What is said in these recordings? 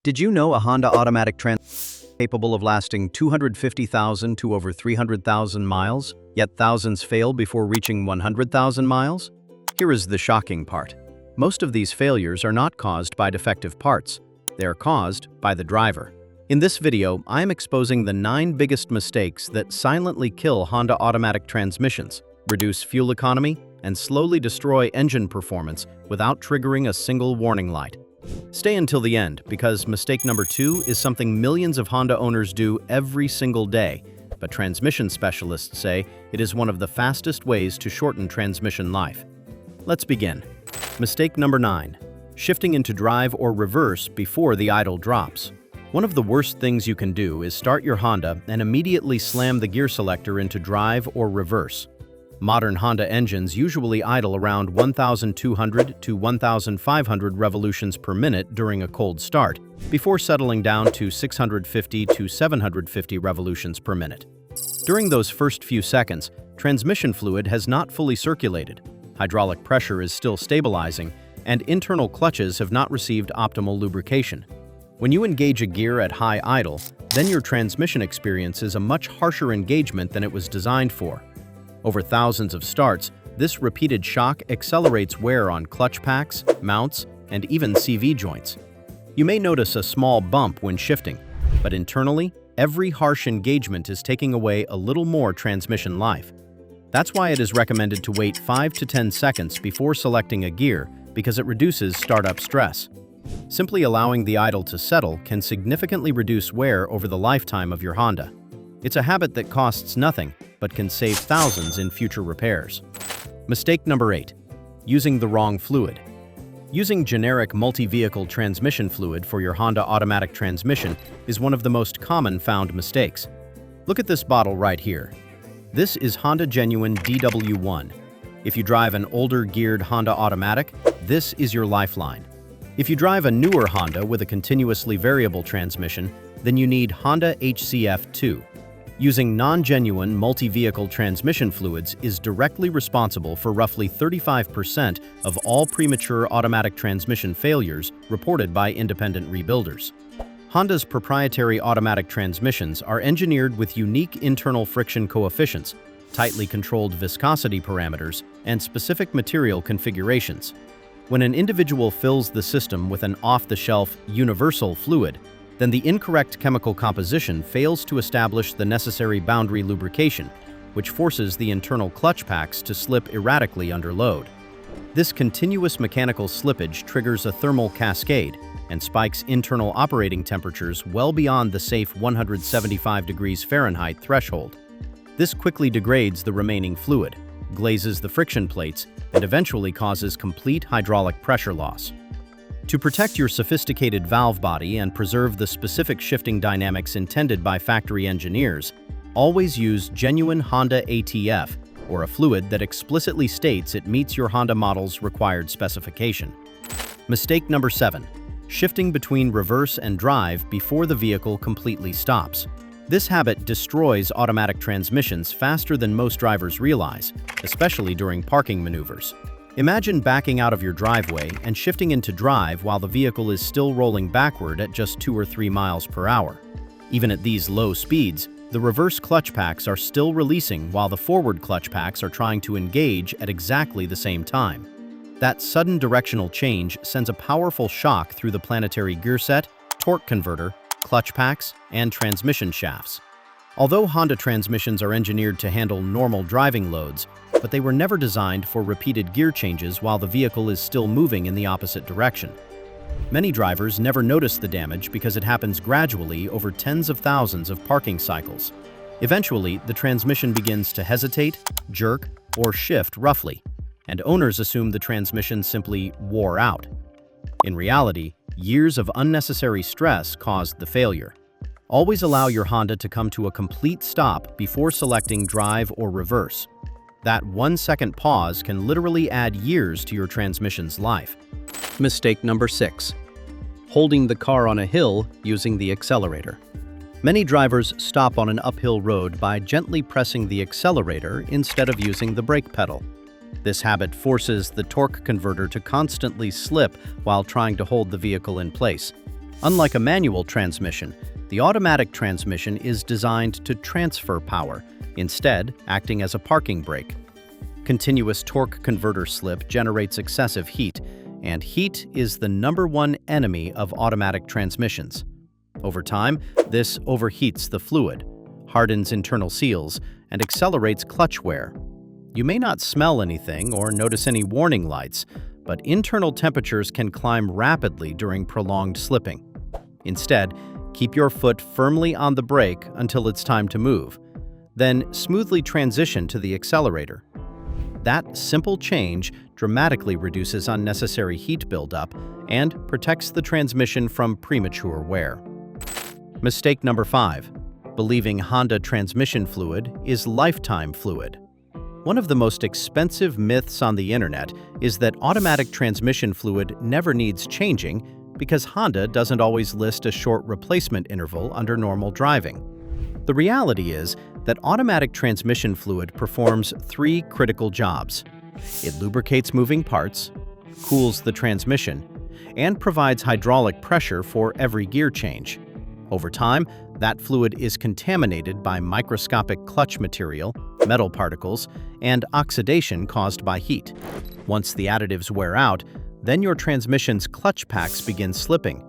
Did you know a Honda automatic transmission capable of lasting 250,000 to over 300,000 miles, yet thousands fail before reaching 100,000 miles? Here is the shocking part. Most of these failures are not caused by defective parts. They are caused by the driver. In this video, I am exposing the 9 biggest mistakes that silently kill Honda automatic transmissions, reduce fuel economy, and slowly destroy engine performance without triggering a single warning light. Stay until the end, because mistake number 2 is something millions of Honda owners do every single day, but transmission specialists say it is one of the fastest ways to shorten transmission life. Let's begin. Mistake number 9. Shifting into drive or reverse before the idle drops. One of the worst things you can do is start your Honda and immediately slam the gear selector into drive or reverse. Modern Honda engines usually idle around 1,200 to 1,500 revolutions per minute during a cold start, before settling down to 650 to 750 revolutions per minute. During those first few seconds, transmission fluid has not fully circulated, hydraulic pressure is still stabilizing, and internal clutches have not received optimal lubrication. When you engage a gear at high idle, then your transmission experiences a much harsher engagement than it was designed for. Over thousands of starts, this repeated shock accelerates wear on clutch packs, mounts, and even CV joints. You may notice a small bump when shifting, but internally, every harsh engagement is taking away a little more transmission life. That's why it is recommended to wait 5 to 10 seconds before selecting a gear, because it reduces startup stress. Simply allowing the idle to settle can significantly reduce wear over the lifetime of your Honda. It's a habit that costs nothing, but can save thousands in future repairs. Mistake number 8. Using the wrong fluid. Using generic multi-vehicle transmission fluid for your Honda automatic transmission is one of the most common found mistakes. Look at this bottle right here. This is Honda Genuine DW1. If you drive an older geared Honda automatic, this is your lifeline. If you drive a newer Honda with a continuously variable transmission, then you need Honda HCF2. Using non-genuine multi-vehicle transmission fluids is directly responsible for roughly 35% of all premature automatic transmission failures reported by independent rebuilders. Honda's proprietary automatic transmissions are engineered with unique internal friction coefficients, tightly controlled viscosity parameters, and specific material configurations. When an individual fills the system with an off-the-shelf universal fluid, then the incorrect chemical composition fails to establish the necessary boundary lubrication, which forces the internal clutch packs to slip erratically under load. This continuous mechanical slippage triggers a thermal cascade and spikes internal operating temperatures well beyond the safe 175 degrees Fahrenheit threshold. This quickly degrades the remaining fluid, glazes the friction plates, and eventually causes complete hydraulic pressure loss. To protect your sophisticated valve body and preserve the specific shifting dynamics intended by factory engineers, always use genuine Honda ATF, or a fluid that explicitly states it meets your Honda model's required specification. Mistake number 7. Shifting between reverse and drive before the vehicle completely stops. This habit destroys automatic transmissions faster than most drivers realize, especially during parking maneuvers. Imagine backing out of your driveway and shifting into drive while the vehicle is still rolling backward at just 2 or 3 miles per hour. Even at these low speeds, the reverse clutch packs are still releasing while the forward clutch packs are trying to engage at exactly the same time. That sudden directional change sends a powerful shock through the planetary gear set, torque converter, clutch packs, and transmission shafts. Although Honda transmissions are engineered to handle normal driving loads, but they were never designed for repeated gear changes while the vehicle is still moving in the opposite direction. Many drivers never notice the damage because it happens gradually over tens of thousands of parking cycles. Eventually, the transmission begins to hesitate, jerk, or shift roughly, and owners assume the transmission simply wore out. In reality, years of unnecessary stress caused the failure. Always allow your Honda to come to a complete stop before selecting drive or reverse. That 1-second pause can literally add years to your transmission's life. Mistake number 6. Holding the car on a hill using the accelerator. Many drivers stop on an uphill road by gently pressing the accelerator instead of using the brake pedal. This habit forces the torque converter to constantly slip while trying to hold the vehicle in place. Unlike a manual transmission, the automatic transmission is designed to transfer power, instead acting as a parking brake. Continuous torque converter slip generates excessive heat, and heat is the #1 enemy of automatic transmissions. Over time, this overheats the fluid, hardens internal seals, and accelerates clutch wear. You may not smell anything or notice any warning lights, but internal temperatures can climb rapidly during prolonged slipping. Instead, keep your foot firmly on the brake until it's time to move. Then smoothly transition to the accelerator. That simple change dramatically reduces unnecessary heat buildup and protects the transmission from premature wear. Mistake number 5. Believing Honda transmission fluid is lifetime fluid. One of the most expensive myths on the internet is that automatic transmission fluid never needs changing because Honda doesn't always list a short replacement interval under normal driving. The reality is that automatic transmission fluid performs 3 critical jobs. It lubricates moving parts, cools the transmission, and provides hydraulic pressure for every gear change. Over time, that fluid is contaminated by microscopic clutch material, metal particles, and oxidation caused by heat. Once the additives wear out, then your transmission's clutch packs begin slipping,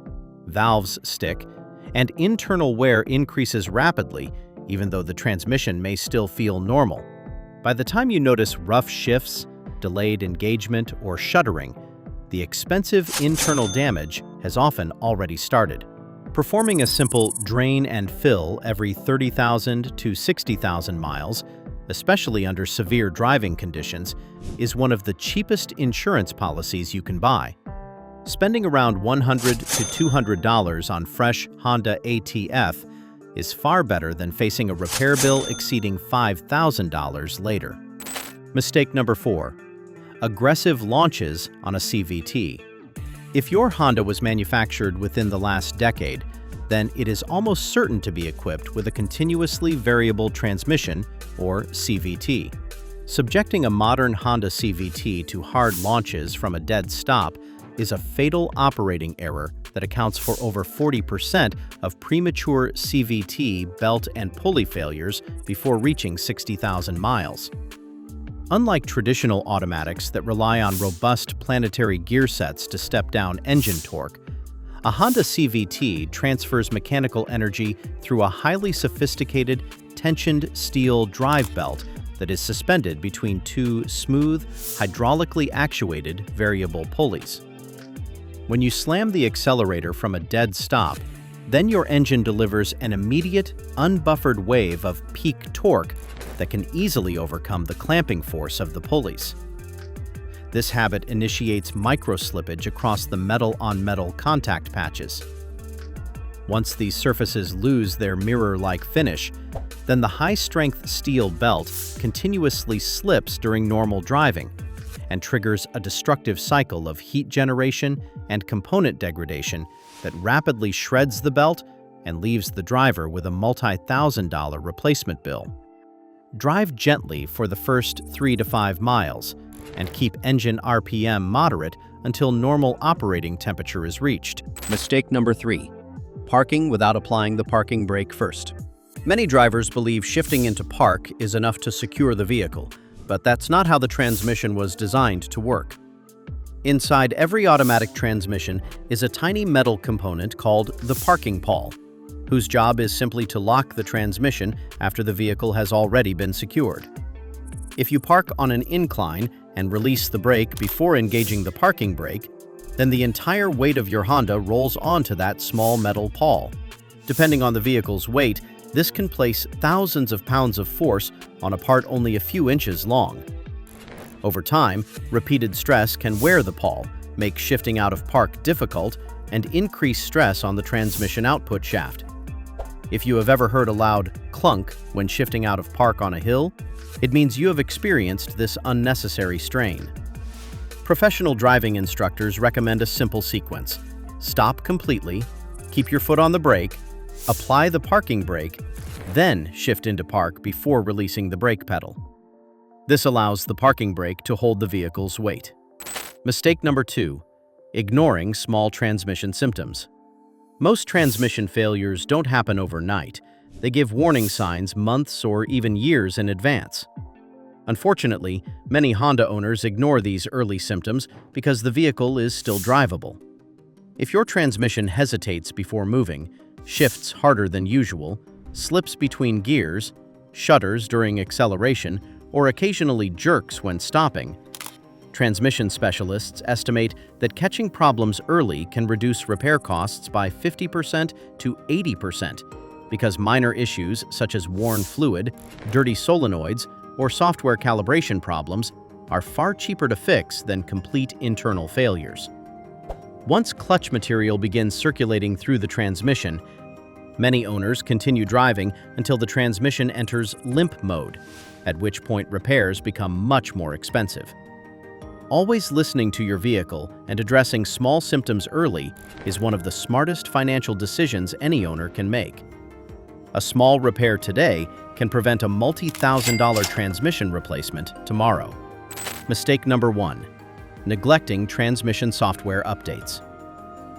valves stick, and internal wear increases rapidly, even though the transmission may still feel normal. By the time you notice rough shifts, delayed engagement, or shuddering, the expensive internal damage has often already started. Performing a simple drain and fill every 30,000 to 60,000 miles, especially under severe driving conditions, is one of the cheapest insurance policies you can buy. Spending around $100 to $200 on fresh Honda ATF is far better than facing a repair bill exceeding $5,000 later. Mistake number 4. Aggressive launches on a CVT. If your Honda was manufactured within the last decade, then it is almost certain to be equipped with a continuously variable transmission, or CVT. Subjecting a modern Honda CVT to hard launches from a dead stop is a fatal operating error that accounts for over 40% of premature CVT belt and pulley failures before reaching 60,000 miles. Unlike traditional automatics that rely on robust planetary gear sets to step down engine torque, a Honda CVT transfers mechanical energy through a highly sophisticated, tensioned steel drive belt that is suspended between 2 smooth, hydraulically actuated variable pulleys. When you slam the accelerator from a dead stop, then your engine delivers an immediate, unbuffered wave of peak torque that can easily overcome the clamping force of the pulleys. This habit initiates micro-slippage across the metal-on-metal contact patches. Once these surfaces lose their mirror-like finish, then the high-strength steel belt continuously slips during normal driving and triggers a destructive cycle of heat generation and component degradation that rapidly shreds the belt and leaves the driver with a multi-$1,000 replacement bill. Drive gently for the first 3 to 5 miles and keep engine RPM moderate until normal operating temperature is reached. Mistake number 3. Parking without applying the parking brake first. Many drivers believe shifting into park is enough to secure the vehicle, but that's not how the transmission was designed to work. Inside every automatic transmission is a tiny metal component called the parking pawl, whose job is simply to lock the transmission after the vehicle has already been secured. If you park on an incline and release the brake before engaging the parking brake, then the entire weight of your Honda rolls onto that small metal pawl. Depending on the vehicle's weight, this can place thousands of pounds of force on a part only a few inches long. Over time, repeated stress can wear the pawl, make shifting out of park difficult, and increase stress on the transmission output shaft. If you have ever heard a loud clunk when shifting out of park on a hill, it means you have experienced this unnecessary strain. Professional driving instructors recommend a simple sequence. Stop completely, keep your foot on the brake, apply the parking brake, then shift into park before releasing the brake pedal. This allows the parking brake to hold the vehicle's weight. Mistake number 2. Ignoring small transmission symptoms. Most transmission failures don't happen overnight. They give warning signs months or even years in advance. Unfortunately, many Honda owners ignore these early symptoms because the vehicle is still drivable. If your transmission hesitates before moving, shifts harder than usual, slips between gears, shudders during acceleration, or occasionally jerks when stopping, transmission specialists estimate that catching problems early can reduce repair costs by 50% to 80% because minor issues such as worn fluid, dirty solenoids, or software calibration problems are far cheaper to fix than complete internal failures. Once clutch material begins circulating through the transmission, many owners continue driving until the transmission enters limp mode, at which point repairs become much more expensive. Always listening to your vehicle and addressing small symptoms early is one of the smartest financial decisions any owner can make. A small repair today can prevent a multi-thousand-dollar transmission replacement tomorrow. Mistake number 1: neglecting transmission software updates.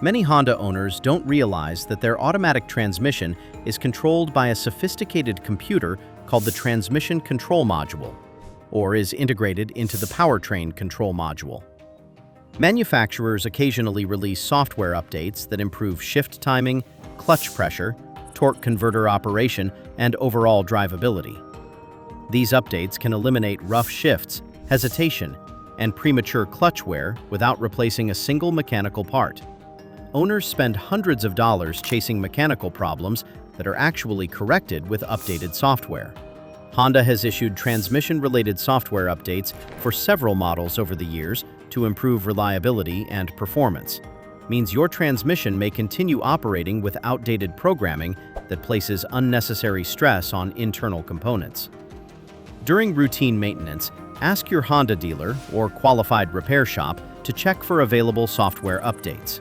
Many Honda owners don't realize that their automatic transmission is controlled by a sophisticated computer called the Transmission Control Module, or is integrated into the powertrain control module. Manufacturers occasionally release software updates that improve shift timing, clutch pressure, torque converter operation, and overall drivability. These updates can eliminate rough shifts, hesitation, and premature clutch wear without replacing a single mechanical part. Owners spend hundreds of dollars chasing mechanical problems that are actually corrected with updated software. Honda has issued transmission-related software updates for several models over the years to improve reliability and performance. Means your transmission may continue operating with outdated programming that places unnecessary stress on internal components. During routine maintenance, ask your Honda dealer or qualified repair shop to check for available software updates.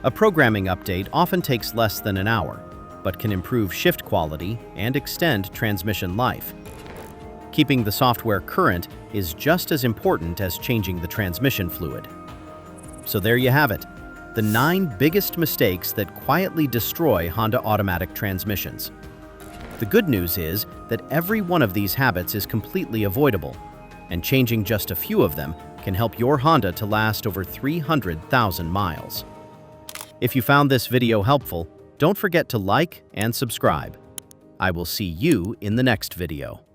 A programming update often takes less than an hour, but can improve shift quality and extend transmission life. Keeping the software current is just as important as changing the transmission fluid. So there you have it, the 9 biggest mistakes that quietly destroy Honda automatic transmissions. The good news is that every one of these habits is completely avoidable, and changing just a few of them can help your Honda to last over 300,000 miles. If you found this video helpful, don't forget to like and subscribe. I will see you in the next video.